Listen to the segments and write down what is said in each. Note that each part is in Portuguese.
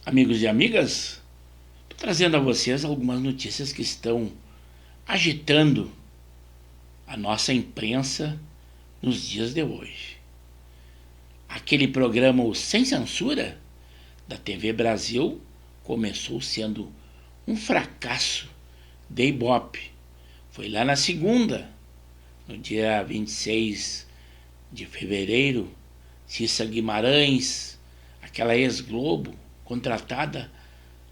Amigos e amigas, estou trazendo a vocês algumas notícias que estão agitando a nossa imprensa nos dias de hoje. Aquele programa o Sem Censura da TV Brasil começou sendo um fracasso de Ibope. Foi lá na segunda, no dia 26 de fevereiro, Cissa Guimarães, aquela ex-Globo, contratada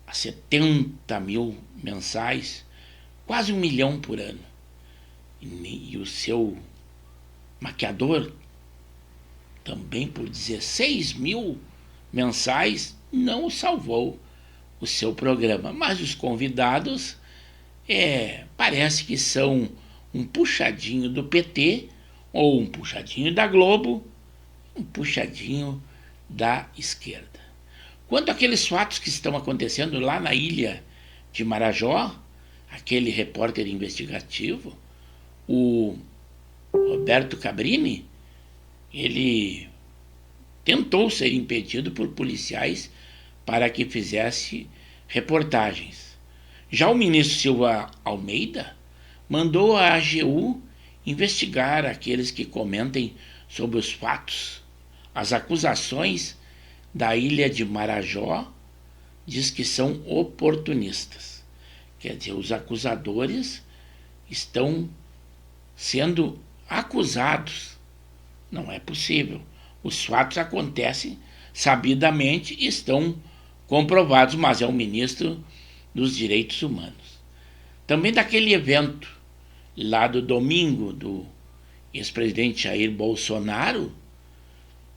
a 70 mil mensais, quase 1 milhão por ano. E o seu maquiador, também por 16 mil mensais, não salvou o seu programa. Mas os convidados parece que são um puxadinho do PT, ou um puxadinho da Globo, um puxadinho da esquerda. Quanto àqueles fatos que estão acontecendo lá na ilha de Marajó, aquele repórter investigativo, o Roberto Cabrini, ele tentou ser impedido por policiais para que fizesse reportagens. Já o ministro Silva Almeida mandou a AGU investigar aqueles que comentem sobre os fatos. As acusações da ilha de Marajó diz que são oportunistas. Quer dizer, os acusadores estão sendo acusados. Não é possível. Os fatos acontecem sabidamente e estão comprovados, mas é o ministro dos Direitos Humanos. Também daquele evento lá do domingo do ex-presidente Jair Bolsonaro,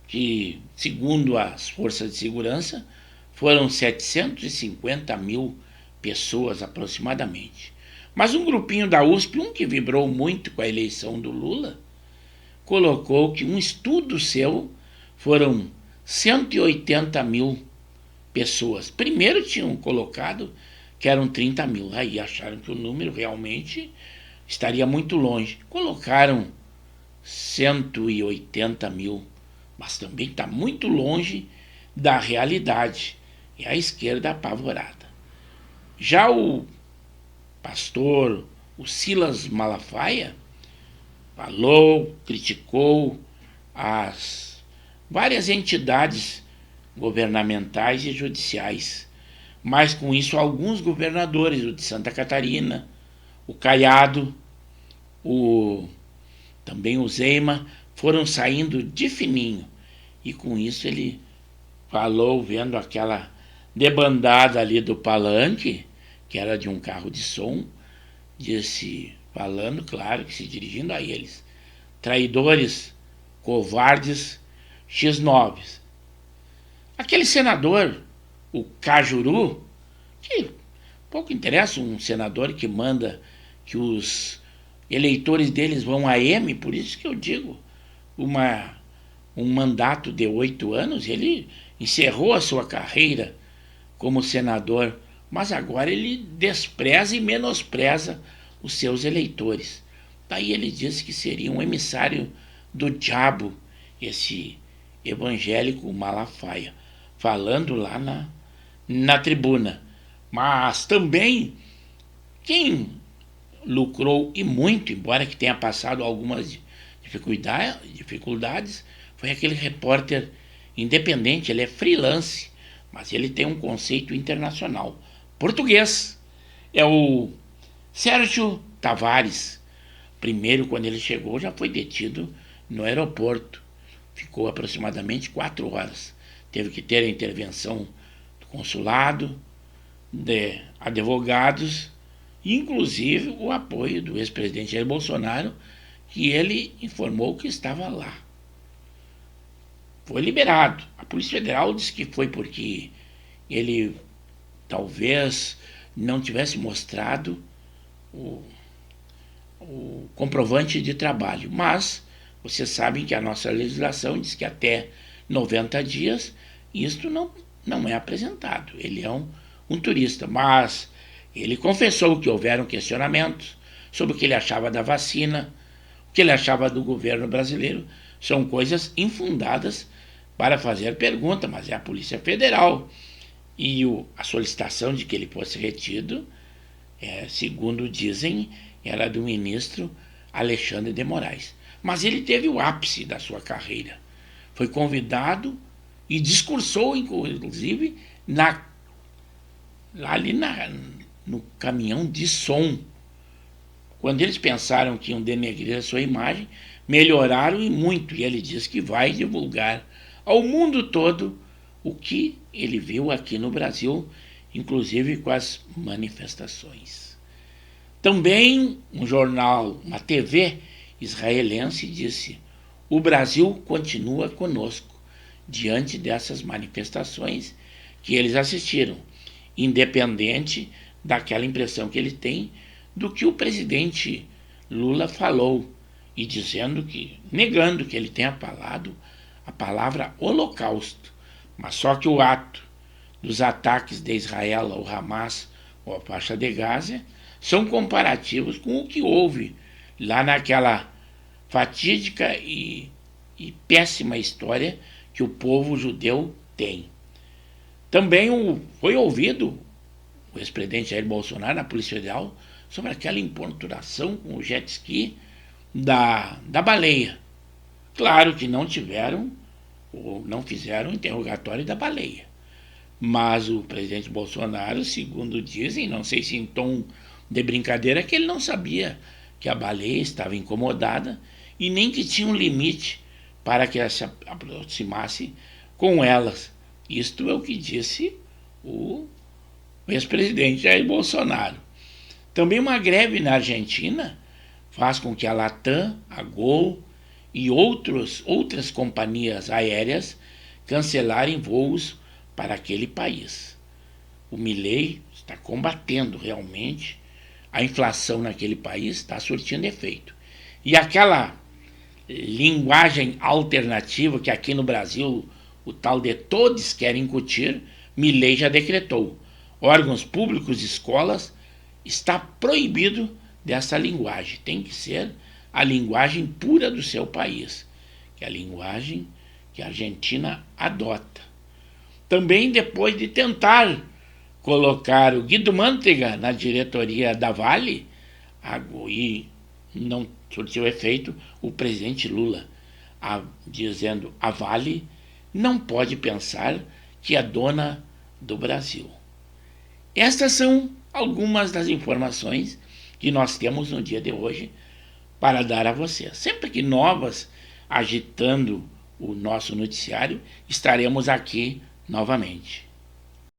que, segundo as forças de segurança, foram 750 mil pessoas aproximadamente. Mas um grupinho da USP, um que vibrou muito com a eleição do Lula, colocou que um estudo seu foram 180 mil pessoas. Primeiro tinham colocado que eram 30 mil, aí acharam que o número realmente estaria muito longe. Colocaram 180 mil, mas também está muito longe da realidade. E a esquerda apavorada. Já o pastor, o Silas Malafaia, falou, criticou as várias entidades governamentais e judiciais. Mas com isso alguns governadores, o de Santa Catarina, o Caiado, também o Zeima, foram saindo de fininho. E com isso ele falou, vendo aquela debandada ali do palanque, que era de um carro de som, disse, falando, claro, que se dirigindo a eles: traidores, covardes, X9. Aquele senador, o Cajuru, que pouco interessa um senador que manda que os eleitores deles vão a M, por isso que eu digo, um mandato de 8 anos, ele encerrou a sua carreira como senador, mas agora ele despreza e menospreza os seus eleitores. Daí ele disse que seria um emissário do diabo, esse evangélico Malafaia, falando lá na tribuna. Mas também quem lucrou e muito, embora que tenha passado algumas dificuldades, foi aquele repórter independente. Ele é freelance, mas ele tem um conceito internacional. Português. É o Sérgio Tavares. Primeiro, quando ele chegou, já foi detido no aeroporto. Ficou aproximadamente 4 horas. Teve que ter a intervenção do consulado, de advogados, inclusive o apoio do ex-presidente Jair Bolsonaro, que ele informou que estava lá. Foi liberado. A Polícia Federal disse que foi porque ele talvez não tivesse mostrado o comprovante de trabalho. Mas vocês sabem que a nossa legislação diz que até 90 dias isto não é apresentado. Ele é um turista, mas ele confessou que houveram questionamentos sobre o que ele achava da vacina, o que ele achava do governo brasileiro. São coisas infundadas para fazer pergunta, mas é a Polícia Federal. E a solicitação de que ele fosse retido, segundo dizem, era do ministro Alexandre de Moraes. Mas ele teve o ápice da sua carreira. Foi convidado e discursou, inclusive, ali no caminhão de som. Quando eles pensaram que iam denegrir a sua imagem, melhoraram e muito. E ele diz que vai divulgar ao mundo todo o que ele viu aqui no Brasil, inclusive com as manifestações. Também um jornal, uma TV israelense disse: o Brasil continua conosco diante dessas manifestações que eles assistiram, independente daquela impressão que ele tem do que o presidente Lula falou, e dizendo que, negando que ele tenha falado a palavra holocausto, mas só que o ato dos ataques de Israel ao Hamas ou à faixa de Gaza são comparativos com o que houve lá naquela fatídica e péssima história que o povo judeu tem. Também foi ouvido o ex-presidente Jair Bolsonaro na Polícia Federal sobre aquela importunação com o jet ski da baleia. Claro que não tiveram ou não fizeram interrogatório da baleia. Mas o presidente Bolsonaro, segundo dizem, não sei se em tom de brincadeira, que ele não sabia que a baleia estava incomodada e nem que tinha um limite para que ela se aproximasse com elas. Isto é o que disse o ex-presidente Jair Bolsonaro. Também uma greve na Argentina faz com que a Latam, a Gol e outras companhias aéreas cancelarem voos para aquele país. O Milei está combatendo realmente a inflação naquele país, está surtindo efeito. E aquela linguagem alternativa que aqui no Brasil o tal de todos querem incutir, Milei já decretou. Órgãos públicos e escolas está proibido dessa linguagem. Tem que ser a linguagem pura do seu país, que é a linguagem que a Argentina adota. Também depois de tentar colocar o Guido Mantega na diretoria da Vale, e não surtiu efeito, o presidente Lula dizendo: a Vale não pode pensar que é dona do Brasil. Estas são algumas das informações que nós temos no dia de hoje para dar a vocês. Sempre que novas, agitando o nosso noticiário, estaremos aqui novamente.